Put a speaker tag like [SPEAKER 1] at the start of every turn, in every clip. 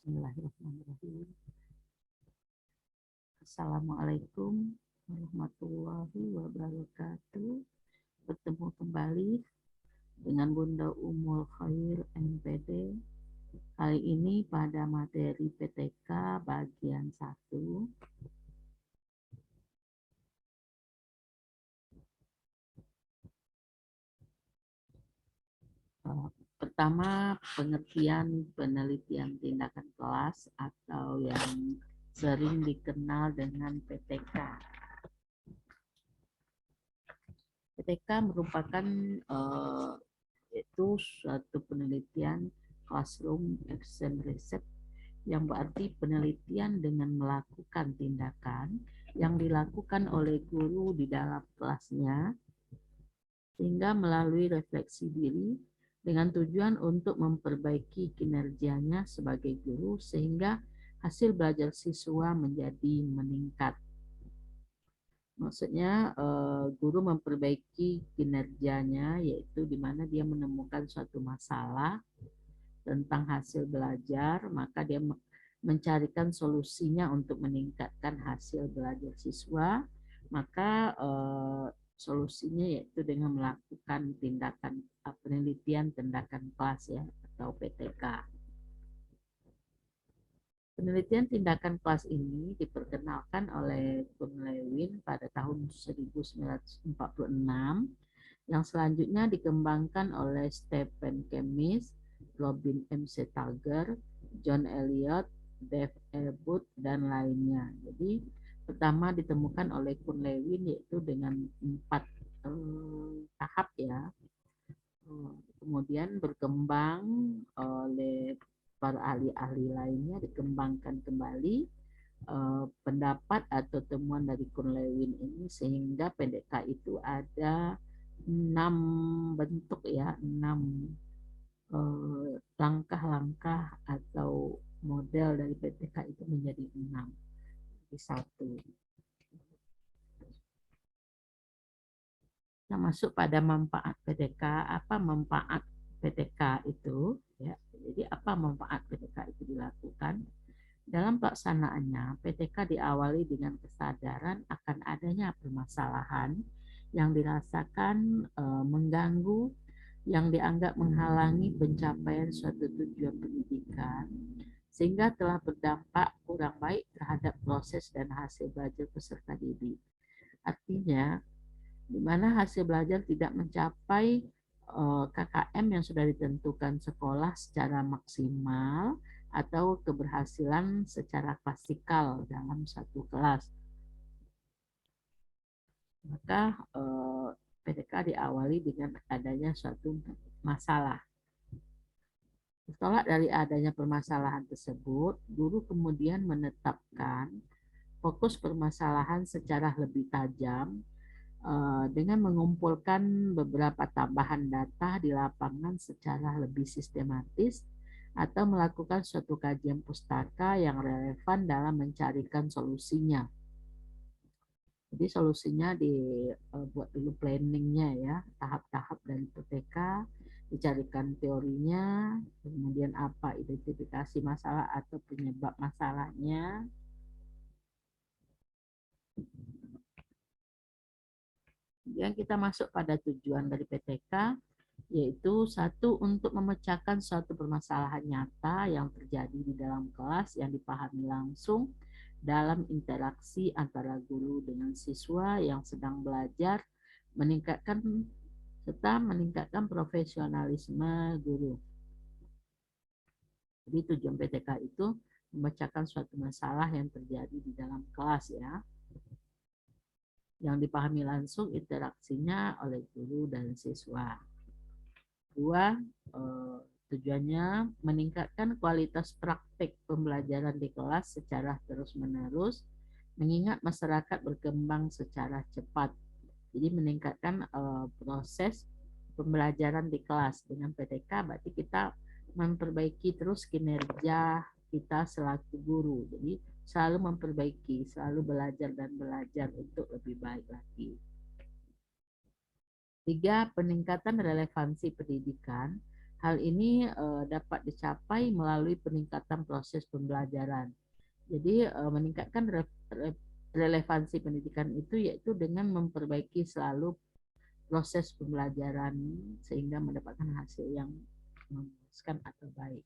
[SPEAKER 1] Bismillahirrahmanirrahim. Assalamualaikum warahmatullahi wabarakatuh. Bertemu kembali dengan Bunda Ummul Khair MPD. Kali ini pada materi PTK bagian 1. Pertama, pengertian penelitian tindakan kelas atau yang sering dikenal dengan PTK. PTK merupakan itu suatu penelitian classroom action research yang berarti penelitian dengan melakukan tindakan yang dilakukan oleh guru di dalam kelasnya sehingga melalui refleksi diri dengan tujuan untuk memperbaiki kinerjanya sebagai guru sehingga hasil belajar siswa menjadi meningkat. Maksudnya guru memperbaiki kinerjanya yaitu di mana dia menemukan suatu masalah tentang hasil belajar, maka dia mencarikan solusinya untuk meningkatkan hasil belajar siswa, maka solusinya yaitu dengan melakukan tindakan penelitian tindakan kelas ya atau PTK. Penelitian tindakan kelas ini diperkenalkan oleh Kuhn Lewin pada tahun 1946 yang selanjutnya dikembangkan oleh Stephen Kemmis, Robin M. Tager, John Elliot, Dave Elwood, dan lainnya. Jadi pertama ditemukan oleh Kuhn Lewin yaitu dengan 4 tahap ya. Kemudian berkembang oleh para ahli-ahli lainnya, dikembangkan kembali pendapat atau temuan dari Kuhn Lewin ini sehingga PTK itu ada 6 bentuk ya, 6 langkah-langkah atau model dari PTK itu menjadi 6 di 1. Kita masuk pada manfaat PTK. Apa manfaat PTK itu? Ya, jadi apa manfaat PTK itu dilakukan? Dalam pelaksanaannya, PTK diawali dengan kesadaran akan adanya permasalahan yang dirasakan mengganggu, yang dianggap menghalangi pencapaian suatu tujuan pendidikan, sehingga telah berdampak kurang baik terhadap proses dan hasil belajar peserta didik. Artinya, di mana hasil belajar tidak mencapai KKM yang sudah ditentukan sekolah secara maksimal atau keberhasilan secara klasikal dalam satu kelas. Maka PTK diawali dengan adanya suatu masalah. Setelah dari adanya permasalahan tersebut, guru kemudian menetapkan fokus permasalahan secara lebih tajam dengan mengumpulkan beberapa tambahan data di lapangan secara lebih sistematis atau melakukan suatu kajian pustaka yang relevan dalam mencarikan solusinya. Jadi solusinya dibuat dulu planningnya ya, tahap-tahap dari PTK, dicarikan teorinya, kemudian apa identifikasi masalah atau penyebab masalahnya. Kemudian kita masuk pada tujuan dari PTK, yaitu 1, untuk memecahkan suatu permasalahan nyata yang terjadi di dalam kelas yang dipahami langsung dalam interaksi antara guru dengan siswa yang sedang belajar, meningkatkan profesionalisme guru. Jadi tujuan PTK itu memecahkan suatu masalah yang terjadi di dalam kelas ya, yang dipahami langsung interaksinya oleh guru dan siswa. 2, tujuannya meningkatkan kualitas praktik pembelajaran di kelas secara terus-menerus, mengingat masyarakat berkembang secara cepat. Jadi meningkatkan proses pembelajaran di kelas. Dengan PTK berarti kita memperbaiki terus kinerja kita selaku guru. Jadi selalu memperbaiki, selalu belajar dan belajar untuk lebih baik lagi. 3, peningkatan relevansi pendidikan. Hal ini dapat dicapai melalui peningkatan proses pembelajaran. Jadi meningkatkan relevansi pendidikan itu yaitu dengan memperbaiki selalu proses pembelajaran sehingga mendapatkan hasil yang memuaskan atau baik.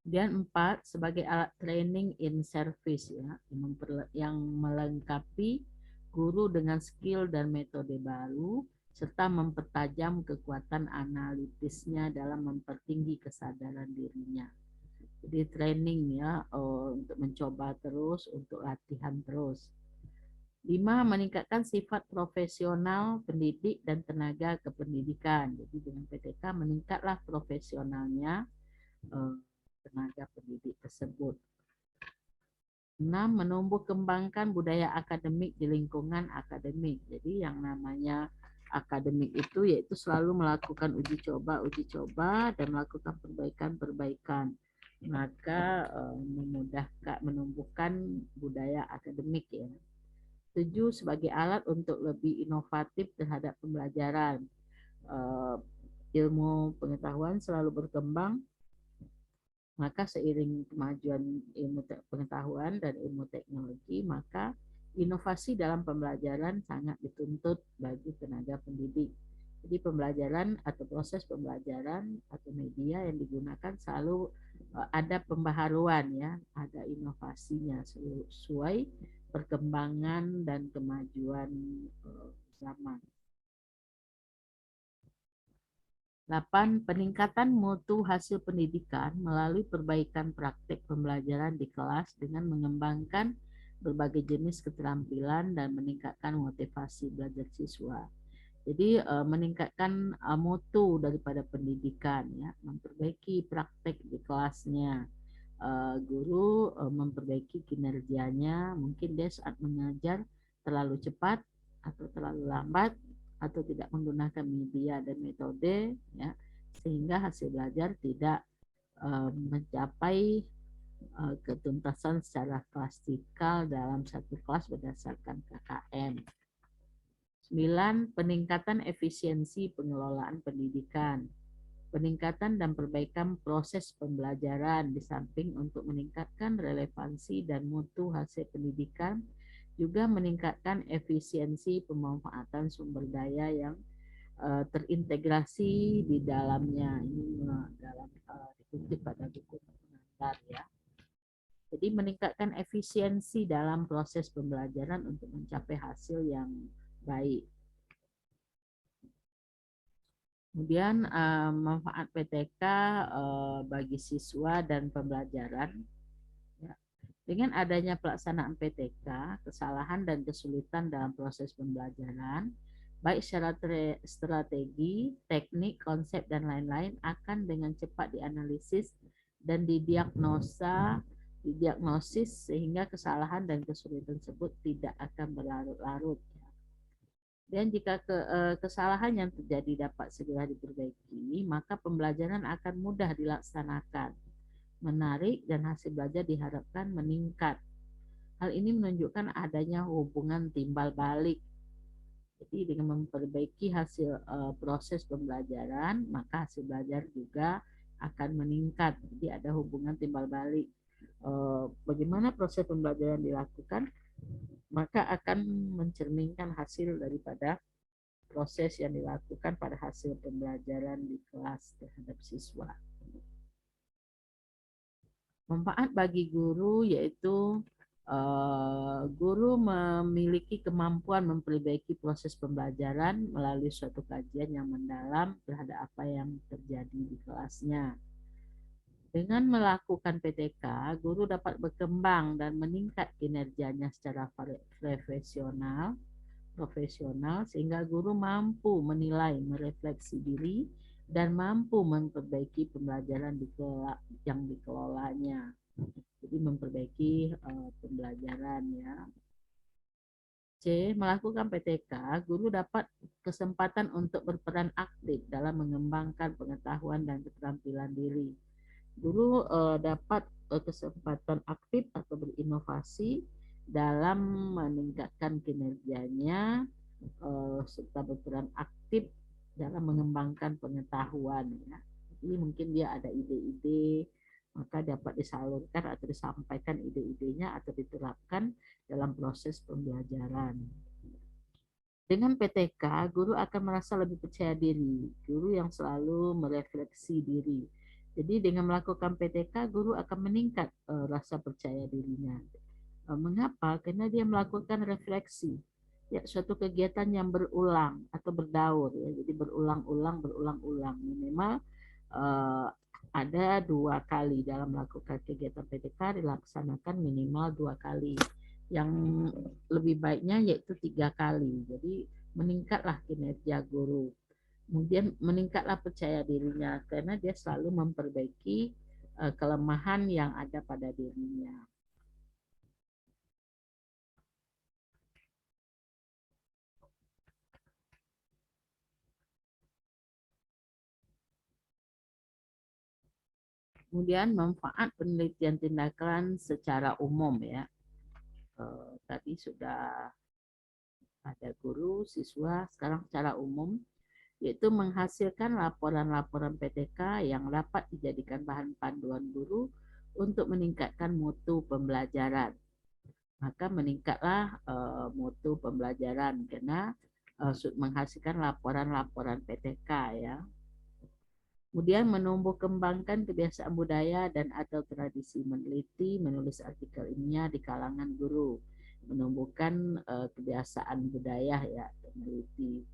[SPEAKER 1] Kemudian 4, sebagai alat training in service ya, yang melengkapi guru dengan skill dan metode baru serta mempertajam kekuatan analitisnya dalam mempertinggi kesadaran dirinya. Jadi training ya, untuk mencoba terus, untuk latihan terus. 5, meningkatkan sifat profesional pendidik dan tenaga kependidikan. Jadi dengan PTK meningkatlah profesionalnya tenaga pendidik tersebut. 6, menumbuh kembangkan budaya akademik di lingkungan akademik. Jadi yang namanya akademik itu yaitu selalu melakukan uji coba dan melakukan perbaikan-perbaikan. Maka memudahkan menumbuhkan budaya akademik ya. 7, sebagai alat untuk lebih inovatif terhadap pembelajaran. Ilmu pengetahuan selalu berkembang, maka seiring kemajuan ilmu pengetahuan dan ilmu teknologi, maka inovasi dalam pembelajaran sangat dituntut bagi tenaga pendidik. Jadi pembelajaran atau proses pembelajaran atau media yang digunakan selalu ada pembaharuan ya, ada inovasinya sesuai perkembangan dan kemajuan zaman. 8, peningkatan mutu hasil pendidikan melalui perbaikan praktek pembelajaran di kelas dengan mengembangkan berbagai jenis keterampilan dan meningkatkan motivasi belajar siswa. Jadi meningkatkan mutu daripada pendidikan ya, memperbaiki praktek di kelasnya. Guru memperbaiki kinerjanya, mungkin dia saat mengajar terlalu cepat atau terlalu lambat atau tidak menggunakan media dan metode ya, sehingga hasil belajar tidak mencapai ketuntasan secara klasikal dalam satu kelas berdasarkan KKM. 9, peningkatan efisiensi pengelolaan pendidikan. Peningkatan dan perbaikan proses pembelajaran di samping untuk meningkatkan relevansi dan mutu hasil pendidikan, juga meningkatkan efisiensi pemanfaatan sumber daya yang terintegrasi di dalamnya. Ini dalam dikutip pada buku pengantar ya. Jadi meningkatkan efisiensi dalam proses pembelajaran untuk mencapai hasil yang baik. Kemudian manfaat PTK bagi siswa dan pembelajaran. Ya. Dengan adanya pelaksanaan PTK, kesalahan dan kesulitan dalam proses pembelajaran, baik secara strategi, teknik, konsep, dan lain-lain akan dengan cepat dianalisis dan didiagnosis sehingga kesalahan dan kesulitan tersebut tidak akan berlarut-larut. Dan jika kesalahan yang terjadi dapat segera diperbaiki, maka pembelajaran akan mudah dilaksanakan, menarik, dan hasil belajar diharapkan meningkat. Hal ini menunjukkan adanya hubungan timbal balik. Jadi dengan memperbaiki hasil proses pembelajaran, maka hasil belajar juga akan meningkat. Jadi ada hubungan timbal balik. Bagaimana proses pembelajaran dilakukan, maka akan mencerminkan hasil daripada proses yang dilakukan pada hasil pembelajaran di kelas terhadap siswa. Manfaat bagi guru yaitu guru memiliki kemampuan memperbaiki proses pembelajaran melalui suatu kajian yang mendalam terhadap apa yang terjadi di kelasnya. Dengan melakukan PTK, guru dapat berkembang dan meningkat kinerjanya secara profesional sehingga guru mampu menilai, merefleksi diri dan mampu memperbaiki pembelajaran yang dikelolanya. Jadi memperbaiki pembelajaran ya. C. Melakukan PTK, guru dapat kesempatan untuk berperan aktif dalam mengembangkan pengetahuan dan keterampilan diri. Guru dapat kesempatan aktif atau berinovasi dalam meningkatkan kinerjanya serta berperan aktif dalam mengembangkan pengetahuan ya. Jadi mungkin dia ada ide-ide, maka dapat disalurkan atau disampaikan ide-idenya atau diterapkan dalam proses pembelajaran. Dengan PTK, guru akan merasa lebih percaya diri, guru yang selalu merefleksi diri. Jadi dengan melakukan PTK, guru akan meningkat rasa percaya dirinya. Mengapa? Karena dia melakukan refleksi. Ya, suatu kegiatan yang berulang atau berdaur ya. Jadi berulang-ulang. Minimal ada 2 kali dalam melakukan kegiatan PTK dilaksanakan minimal 2 kali. Yang lebih baiknya yaitu 3 kali. Jadi meningkatlah kinerja guru. Kemudian meningkatlah percaya dirinya karena dia selalu memperbaiki kelemahan yang ada pada dirinya. Kemudian manfaat penelitian tindakan secara umum ya. Tadi sudah ada guru, siswa, sekarang secara umum yaitu menghasilkan laporan-laporan PTK yang dapat dijadikan bahan panduan guru untuk meningkatkan mutu pembelajaran. Maka meningkatlah mutu pembelajaran karena menghasilkan laporan-laporan PTK ya. Kemudian menumbuh kembangkan kebiasaan budaya dan atau tradisi meneliti, menulis artikel ilmiah di kalangan guru, menumbuhkan kebiasaan budaya ya, meneliti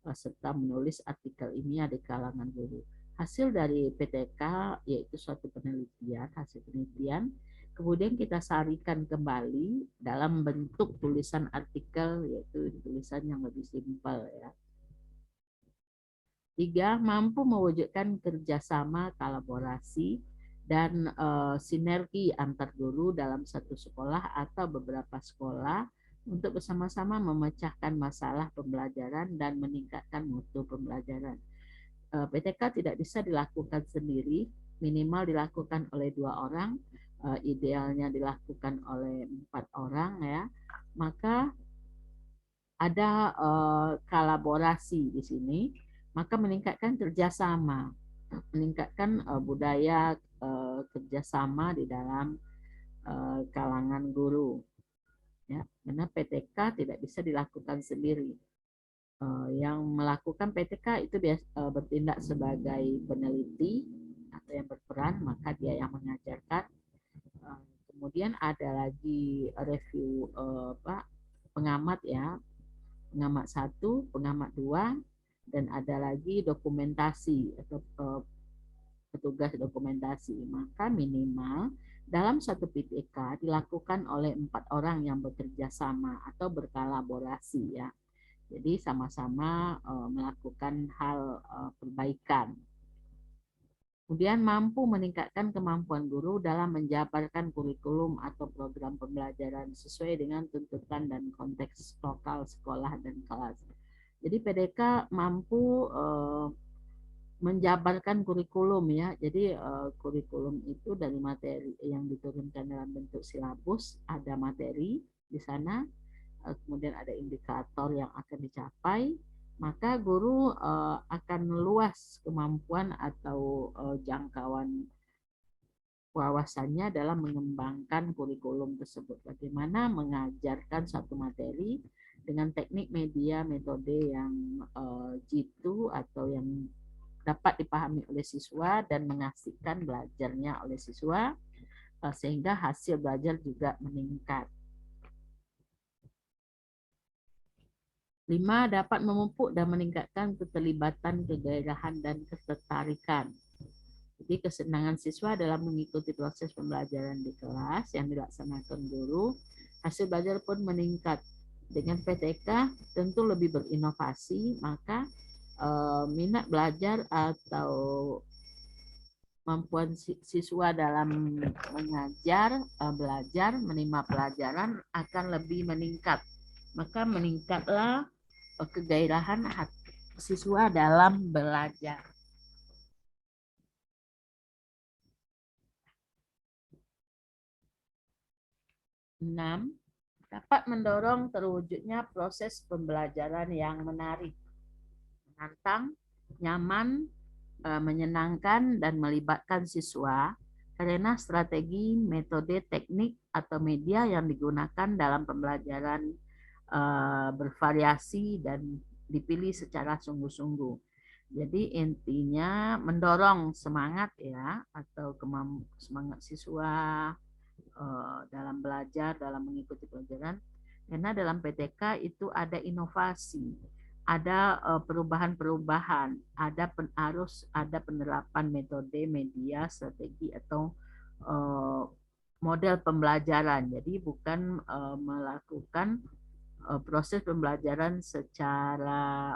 [SPEAKER 1] serta menulis artikel ilmiah di kalangan guru. Hasil dari PTK yaitu suatu penelitian, hasil penelitian, kemudian kita sarikan kembali dalam bentuk tulisan artikel, yaitu tulisan yang lebih simpel ya. 3, mampu mewujudkan kerjasama, kolaborasi, dan sinergi antar guru dalam satu sekolah atau beberapa sekolah untuk bersama-sama memecahkan masalah pembelajaran dan meningkatkan mutu pembelajaran. PTK tidak bisa dilakukan sendiri, minimal dilakukan oleh 2 orang, idealnya dilakukan oleh 4 orang ya. Maka ada kolaborasi di sini, maka meningkatkan kerjasama, meningkatkan budaya kerjasama di dalam kalangan guru. Ya, karena PTK tidak bisa dilakukan sendiri. Yang melakukan PTK itu bertindak sebagai peneliti atau yang berperan, maka dia yang mengajarkan. Kemudian ada lagi review pengamat ya, pengamat 1, pengamat 2, dan ada lagi dokumentasi atau petugas dokumentasi. Maka minimal dalam satu PTK dilakukan oleh 4 orang yang bekerja sama atau berkolaborasi ya. Jadi sama-sama melakukan hal perbaikan. Kemudian mampu meningkatkan kemampuan guru dalam menjabarkan kurikulum atau program pembelajaran sesuai dengan tuntutan dan konteks lokal sekolah dan kelas. Jadi PDK mampu menjabarkan kurikulum ya. Jadi kurikulum itu dari materi yang diturunkan dalam bentuk silabus, ada materi di sana, kemudian ada indikator yang akan dicapai, maka guru akan luas kemampuan atau jangkauan wawasannya dalam mengembangkan kurikulum tersebut. Bagaimana mengajarkan satu materi dengan teknik media metode yang jitu atau yang dapat dipahami oleh siswa dan mengasihkan belajarnya oleh siswa sehingga hasil belajar juga meningkat. 5, dapat memupuk dan meningkatkan keterlibatan, kegairahan, dan ketertarikan. Jadi kesenangan siswa dalam mengikuti proses pembelajaran di kelas yang dilaksanakan guru, hasil belajar pun meningkat. Dengan PTK tentu lebih berinovasi, maka minat belajar atau kemampuan siswa dalam mengajar, belajar, menerima pelajaran akan lebih meningkat. Maka meningkatlah kegairahan siswa dalam belajar. 6, dapat mendorong terwujudnya proses pembelajaran yang menarik, menantang, nyaman, menyenangkan, dan melibatkan siswa karena strategi, metode, teknik, atau media yang digunakan dalam pembelajaran bervariasi dan dipilih secara sungguh-sungguh. Jadi intinya mendorong semangat ya atau semangat siswa dalam belajar, dalam mengikuti pelajaran. Karena dalam PTK itu ada inovasi, ada perubahan-perubahan, ada penerapan metode, media, strategi atau model pembelajaran. Jadi bukan melakukan proses pembelajaran secara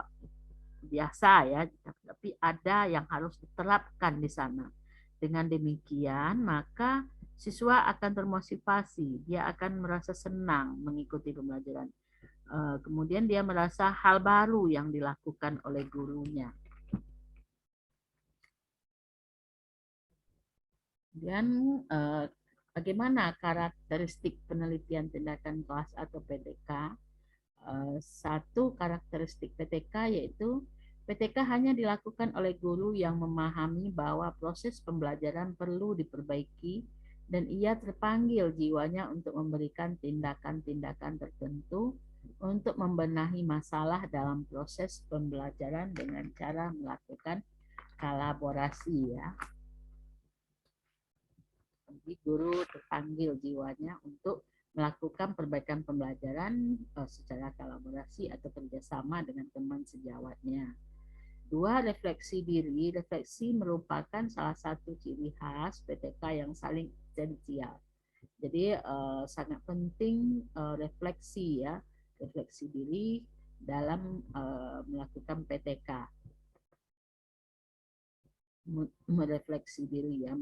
[SPEAKER 1] biasa ya, tapi ada yang harus diterapkan di sana. Dengan demikian, maka siswa akan termotivasi, dia akan merasa senang mengikuti pembelajaran. Kemudian dia merasa hal baru yang dilakukan oleh gurunya. Dan bagaimana karakteristik penelitian tindakan kelas atau PTK? Satu karakteristik PTK yaitu PTK hanya dilakukan oleh guru yang memahami bahwa proses pembelajaran perlu diperbaiki dan ia terpanggil jiwanya untuk memberikan tindakan-tindakan tertentu untuk membenahi masalah dalam proses pembelajaran dengan cara melakukan kolaborasi ya. Jadi guru terpanggil jiwanya untuk melakukan perbaikan pembelajaran secara kolaborasi atau kerjasama dengan teman sejawatnya. Dua, refleksi diri. Refleksi merupakan salah satu ciri khas PTK yang saling esensial. Jadi sangat penting refleksi ya, refleksi diri dalam melakukan PTK. Merefleksi diri ya,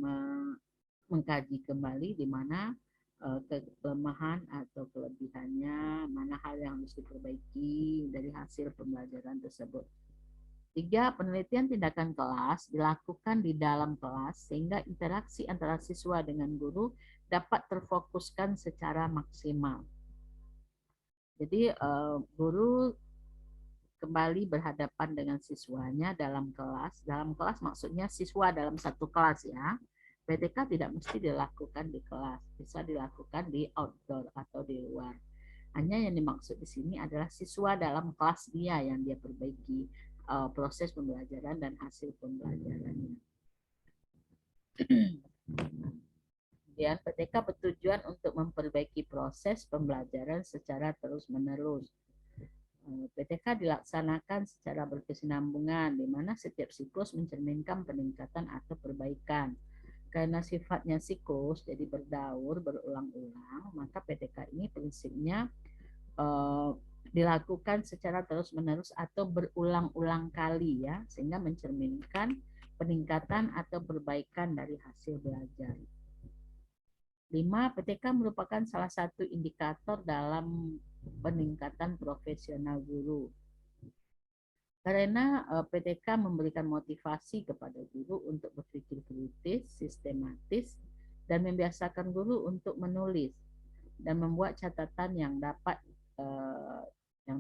[SPEAKER 1] mengkaji kembali di mana kelemahan atau kelebihannya, mana hal yang harus diperbaiki dari hasil pembelajaran tersebut. Tiga, penelitian tindakan kelas dilakukan di dalam kelas sehingga interaksi antara siswa dengan guru dapat terfokuskan secara maksimal. Jadi guru kembali berhadapan dengan siswanya dalam kelas. Dalam kelas maksudnya siswa dalam satu kelas ya. PTK tidak mesti dilakukan di kelas, bisa dilakukan di outdoor atau di luar. Hanya yang dimaksud di sini adalah siswa dalam kelas dia yang dia perbaiki proses pembelajaran dan hasil pembelajarannya. Kemudian PTK bertujuan untuk memperbaiki proses pembelajaran secara terus-menerus. PTK dilaksanakan secara berkesinambungan, di mana setiap siklus mencerminkan peningkatan atau perbaikan. Karena sifatnya siklus, jadi berdaur, berulang-ulang, maka PTK ini prinsipnya dilakukan secara terus-menerus atau berulang-ulang kali ya, sehingga mencerminkan peningkatan atau perbaikan dari hasil belajar. 5. PTK merupakan salah satu indikator dalam peningkatan profesional guru. Karena PTK memberikan motivasi kepada guru untuk berpikir kritis, sistematis, dan membiasakan guru untuk menulis dan membuat catatan yang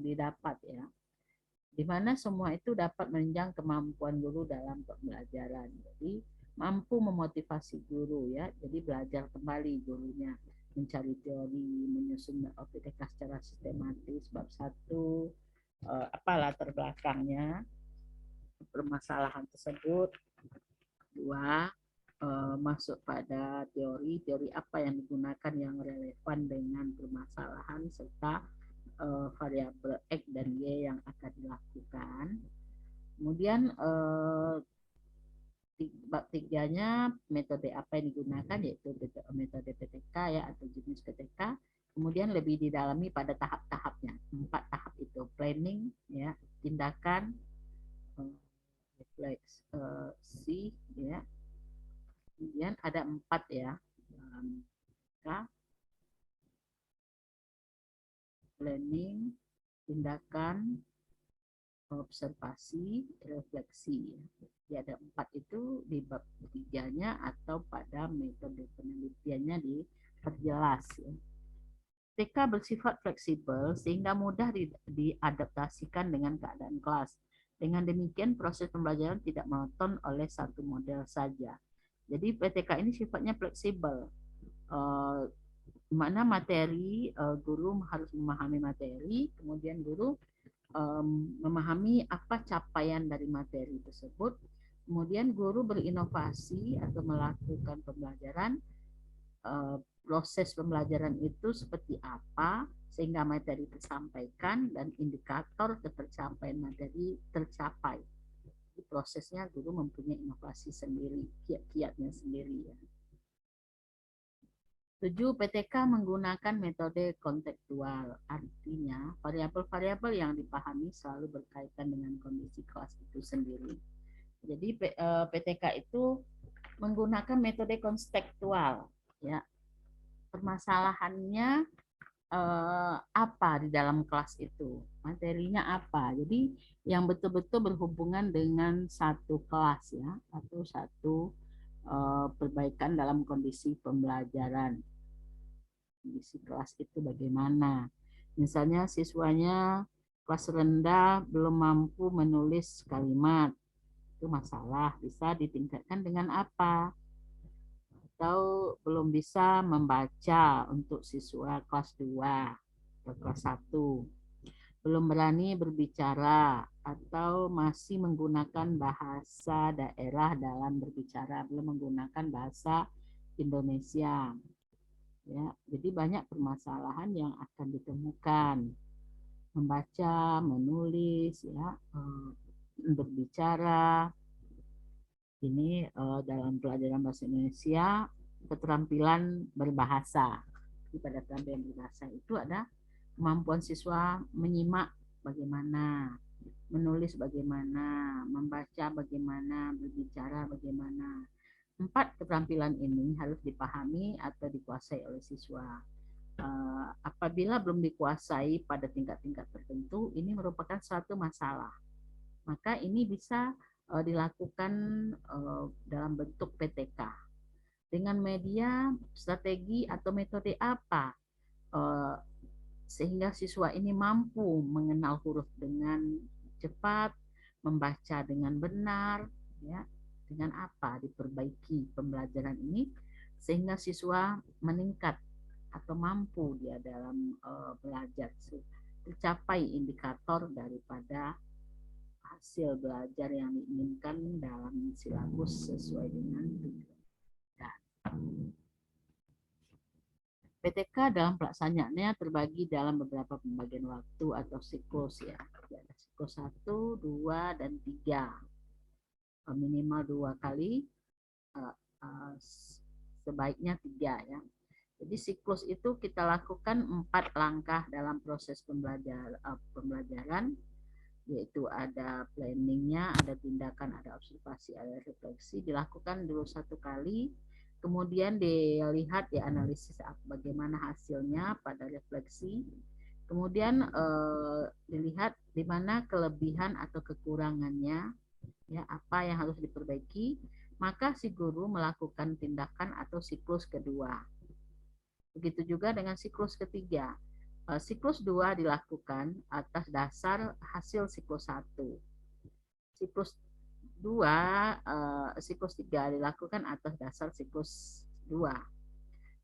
[SPEAKER 1] didapat ya, di mana semua itu dapat menunjang kemampuan guru dalam pembelajaran. Jadi mampu memotivasi guru ya, jadi belajar kembali gurunya, mencari teori, menyusun PTK secara sistematis. Bab 1 apa latar belakangnya permasalahan tersebut. 2, masuk pada teori apa yang digunakan yang relevan dengan permasalahan serta variabel X dan Y yang akan dilakukan. Kemudian bab 3-nya metode apa yang digunakan, yaitu metode PTK ya atau jenis PTK. Kemudian lebih didalami pada tahap-tahapnya. 4 tahap itu planning ya, tindakan, refleksi ya. Kemudian ada 4 ya. Planning, tindakan, observasi, refleksi. Jadi ada 4 itu di bab 3-nya atau pada metode penelitiannya diperjelas. Ya. TK bersifat fleksibel sehingga mudah diadaptasikan dengan keadaan kelas. Dengan demikian, proses pembelajaran tidak monoton oleh satu model saja. Jadi PTK ini sifatnya fleksibel. Mana materi, guru harus memahami materi, kemudian guru memahami apa capaian dari materi tersebut, kemudian guru berinovasi atau melakukan pembelajaran, proses pembelajaran itu seperti apa sehingga materi tersampaikan dan indikator ketercapaian materi tercapai. Di prosesnya guru mempunyai inovasi sendiri, kiat-kiatnya sendiri ya. 7. PTK menggunakan metode kontekstual, artinya variabel-variabel yang dipahami selalu berkaitan dengan kondisi kelas itu sendiri. Jadi PTK itu menggunakan metode kontekstual, ya. Permasalahannya apa di dalam kelas itu, materinya apa. Jadi yang betul-betul berhubungan dengan satu kelas ya, atau satu perbaikan dalam kondisi pembelajaran. Kondisi kelas itu bagaimana? Misalnya siswanya kelas rendah belum mampu menulis kalimat, itu masalah, bisa ditingkatkan dengan apa? Atau belum bisa membaca untuk siswa kelas 2 atau kelas 1, belum berani berbicara atau masih menggunakan bahasa daerah dalam berbicara, belum menggunakan bahasa Indonesia. Ya, jadi banyak permasalahan yang akan ditemukan. Membaca, menulis, ya, berbicara. Ini dalam pelajaran bahasa Indonesia, keterampilan berbahasa. Pada keterampilan berbahasa itu ada kemampuan siswa menyimak bagaimana, menulis bagaimana, membaca bagaimana, berbicara bagaimana. 4 keterampilan ini harus dipahami atau dikuasai oleh siswa. Apabila belum dikuasai pada tingkat-tingkat tertentu, ini merupakan suatu masalah. Maka ini bisa dilakukan dalam bentuk PTK. Dengan media, strategi, atau metode apa sehingga siswa ini mampu mengenal huruf dengan cepat, membaca dengan benar, ya. Dengan apa diperbaiki pembelajaran ini sehingga siswa meningkat atau mampu dia dalam belajar, tercapai indikator daripada hasil belajar yang diinginkan dalam silabus sesuai dengan tujuan. PTK dalam pelaksanaannya terbagi dalam beberapa pembagian waktu atau siklus ya. Ada siklus 1, 2, dan 3. Minimal 2 kali, sebaiknya 3 ya. Jadi siklus itu kita lakukan 4 langkah dalam proses pembelajaran, yaitu ada planningnya, ada tindakan, ada observasi, ada refleksi. Dilakukan dulu 1 kali, kemudian dilihat, dianalisis bagaimana hasilnya pada refleksi, kemudian dilihat di mana kelebihan atau kekurangannya, ya, apa yang harus diperbaiki, maka si guru melakukan tindakan atau siklus kedua. Begitu juga dengan siklus ketiga. Siklus 2 dilakukan atas dasar hasil siklus 1. Siklus 2, siklus 3 dilakukan atas dasar siklus 2.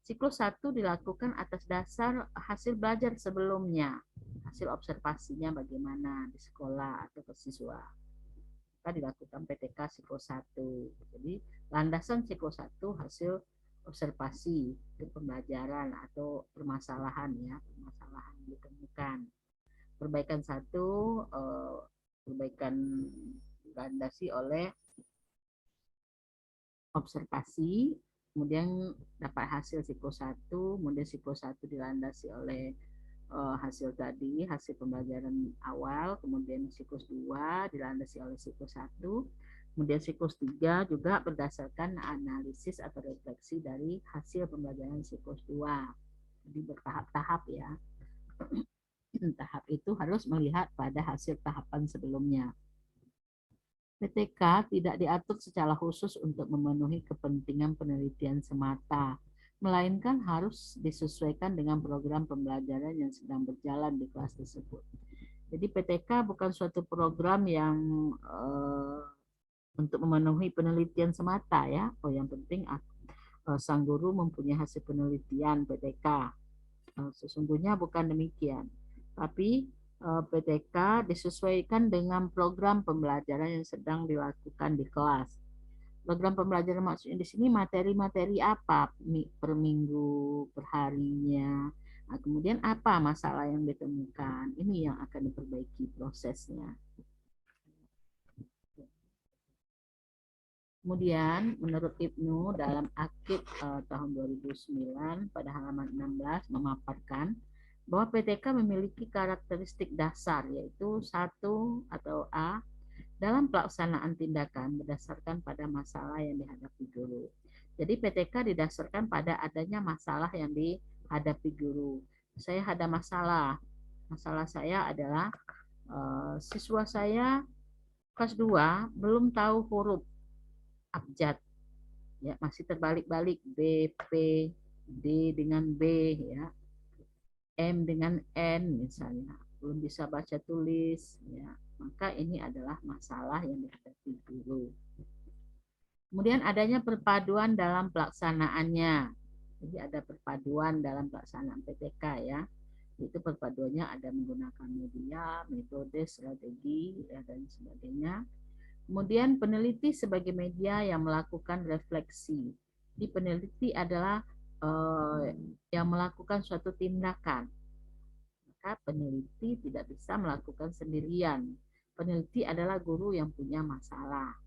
[SPEAKER 1] Siklus 1 dilakukan atas dasar hasil belajar sebelumnya, hasil observasinya bagaimana di sekolah atau ke siswa. Maka dilakukan PTK siklus 1. Jadi landasan siklus 1 hasil observasi ke pembelajaran atau permasalahan ya, permasalahan ditemukan. Perbaikan 1, perbaikan dilandasi oleh observasi, kemudian dapat hasil siklus 1, kemudian siklus 1 dilandasi oleh hasil tadi, hasil pembelajaran awal, kemudian siklus 2 dilandasi oleh siklus 1, kemudian siklus 3 juga berdasarkan analisis atau refleksi dari hasil pembelajaran siklus 2. Jadi bertahap-tahap ya. Tahap itu harus melihat pada hasil tahapan sebelumnya. PTK tidak diatur secara khusus untuk memenuhi kepentingan penelitian semata, melainkan harus disesuaikan dengan program pembelajaran yang sedang berjalan di kelas tersebut. Jadi PTK bukan suatu program yang untuk memenuhi penelitian semata ya. Oh, yang penting sang guru mempunyai hasil penelitian PTK. Sesungguhnya bukan demikian. Tapi PTK disesuaikan dengan program pembelajaran yang sedang dilakukan di kelas. Program pembelajaran maksudnya di sini materi-materi apa per minggu, per harinya. Nah, kemudian apa masalah yang ditemukan? Ini yang akan diperbaiki prosesnya. Kemudian menurut Ibnu dalam Akid tahun 2009 pada halaman 16 memaparkan bahwa PTK memiliki karakteristik dasar yaitu satu atau A dalam pelaksanaan tindakan berdasarkan pada masalah yang dihadapi guru. Jadi PTK didasarkan pada adanya masalah yang dihadapi guru. Saya ada masalah. Masalah saya adalah siswa saya kelas 2 belum tahu huruf abjad. Ya, masih terbalik-balik B, P, D dengan B ya. M dengan N misalnya. Belum bisa baca tulis ya. Maka ini adalah masalah yang dihadapi guru. Kemudian adanya perpaduan dalam pelaksanaannya. Jadi ada perpaduan dalam pelaksanaan PTK ya. Itu perpaduannya ada menggunakan media, metode, strategi, ya, dan sebagainya. Kemudian peneliti sebagai media yang melakukan refleksi. Di peneliti adalah yang melakukan suatu tindakan. Maka peneliti tidak bisa melakukan sendirian. Peneliti adalah guru yang punya masalah.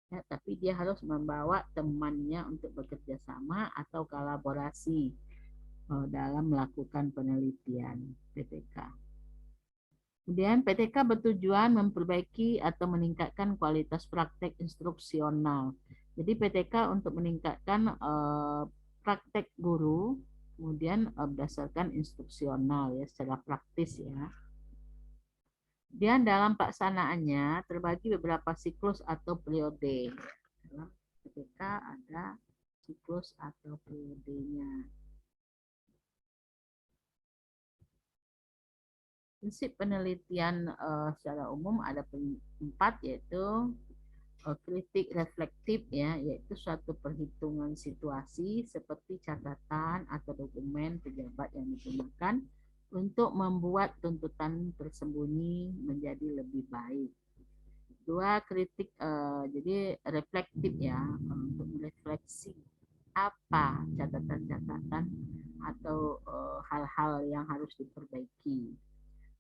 [SPEAKER 1] Ya, tapi dia harus membawa temannya untuk bekerja sama atau kolaborasi dalam melakukan penelitian PTK. Kemudian PTK bertujuan memperbaiki atau meningkatkan kualitas praktek instruksional. Jadi PTK untuk meningkatkan praktek guru, kemudian berdasarkan instruksional ya secara praktis ya. Dan dalam pelaksanaannya terbagi beberapa siklus atau periode. Dalam PTK ada siklus atau periodenya. Prinsip penelitian secara umum ada 4 yaitu kritik reflektif ya, yaitu suatu perhitungan situasi seperti catatan atau dokumen pejabat yang digunakan untuk membuat tuntutan tersembunyi menjadi lebih baik. Dua, kritik jadi reflektif ya, untuk merefleksi apa catatan-catatan atau hal-hal yang harus diperbaiki.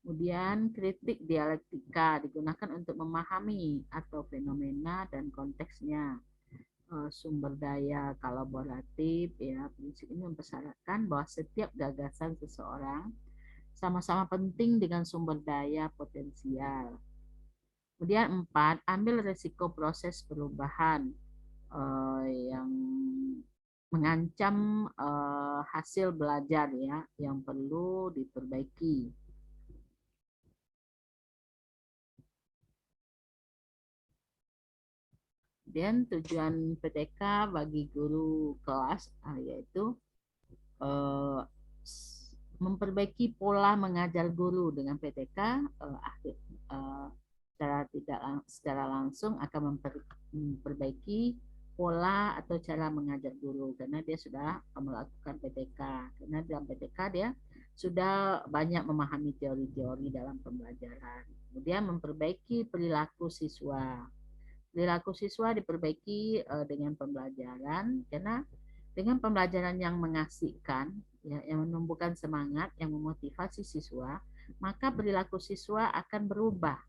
[SPEAKER 1] Kemudian kritik dialektika digunakan untuk memahami atau fenomena dan konteksnya. Sumber daya kolaboratif ya, prinsip ini mempersyaratkan bahwa setiap gagasan seseorang sama-sama penting dengan sumber daya potensial. Kemudian 4, ambil resiko proses perubahan yang mengancam hasil belajar ya, yang perlu diperbaiki. Dan tujuan PTK bagi guru kelas yaitu memperbaiki pola mengajar guru dengan PTK secara langsung akan memperbaiki pola atau cara mengajar guru karena dia sudah melakukan PTK. Karena dalam PTK dia sudah banyak memahami teori-teori dalam pembelajaran. Kemudian memperbaiki perilaku siswa. Perilaku siswa diperbaiki dengan pembelajaran karena dengan pembelajaran yang mengasihkan, ya, yang menumbuhkan semangat, yang memotivasi siswa, maka perilaku siswa akan berubah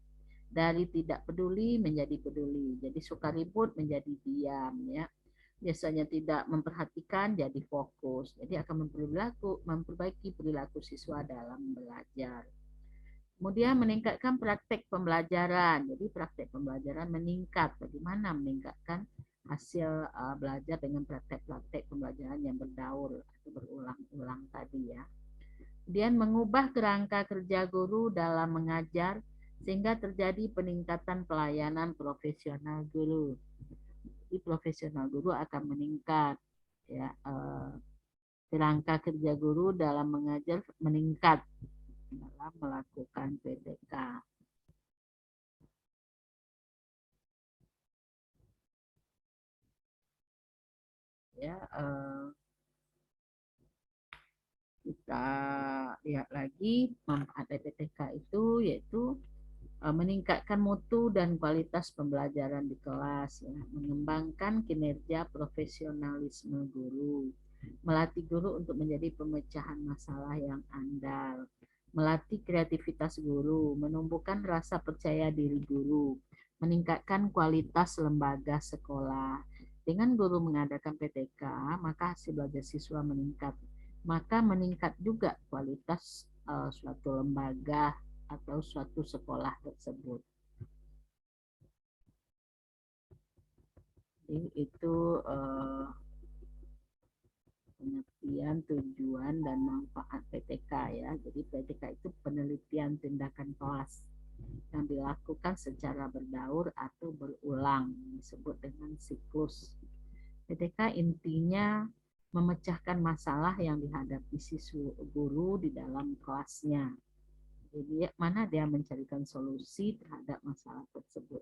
[SPEAKER 1] dari tidak peduli menjadi peduli. Jadi suka ribut menjadi diam, ya. Biasanya tidak memperhatikan jadi fokus. Jadi akan memperbaiki perilaku siswa dalam belajar. Kemudian meningkatkan praktek pembelajaran. Jadi praktek pembelajaran meningkat. Bagaimana meningkatkan hasil belajar dengan praktek-praktek pembelajaran yang berdaur atau berulang-ulang tadi ya. Kemudian mengubah kerangka kerja guru dalam mengajar sehingga terjadi peningkatan pelayanan profesional guru. Jadi profesional guru akan meningkat ya. Kerangka kerja guru dalam mengajar meningkat. dalam melakukan PTK. Ya, kita lihat lagi manfaat PTK itu yaitu meningkatkan mutu dan kualitas pembelajaran di kelas, ya, mengembangkan kinerja profesionalisme guru, melatih guru untuk menjadi pemecahan masalah yang andal, melatih kreativitas guru, menumbuhkan rasa percaya diri guru, meningkatkan kualitas lembaga sekolah. Dengan guru mengadakan PTK, maka hasil belajar siswa meningkat, maka meningkat juga kualitas suatu lembaga atau suatu sekolah tersebut. Jadi itu pengertian, tujuan, dan manfaat PTK ya. Jadi PTK itu penelitian tindakan kelas yang dilakukan secara berbaur atau berulang, disebut dengan siklus. PTK intinya memecahkan masalah yang dihadapi siswa guru di dalam kelasnya. Jadi mana dia mencarikan solusi terhadap masalah tersebut.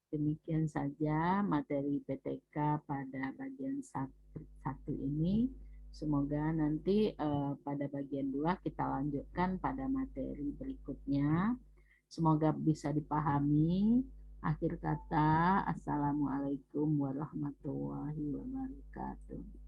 [SPEAKER 1] Demikian saja materi PTK pada bagian satu ini. Semoga nanti pada bagian 2 kita lanjutkan pada materi berikutnya. Semoga bisa dipahami. Akhir kata, Assalamualaikum warahmatullahi wabarakatuh.